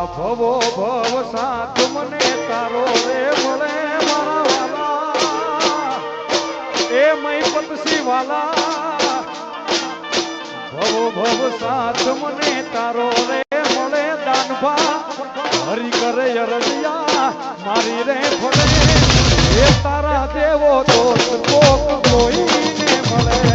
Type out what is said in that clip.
ભવો ભવ સાથ મને તારો રે મળે મારા વાલા એ મય પતસી વાલા ભવો ભવ સાથ મને તારો રે મળે દાનભા હરી કરે અરજિયા મારી રે ફળે એ તારા દેવો તો કોઈને મળે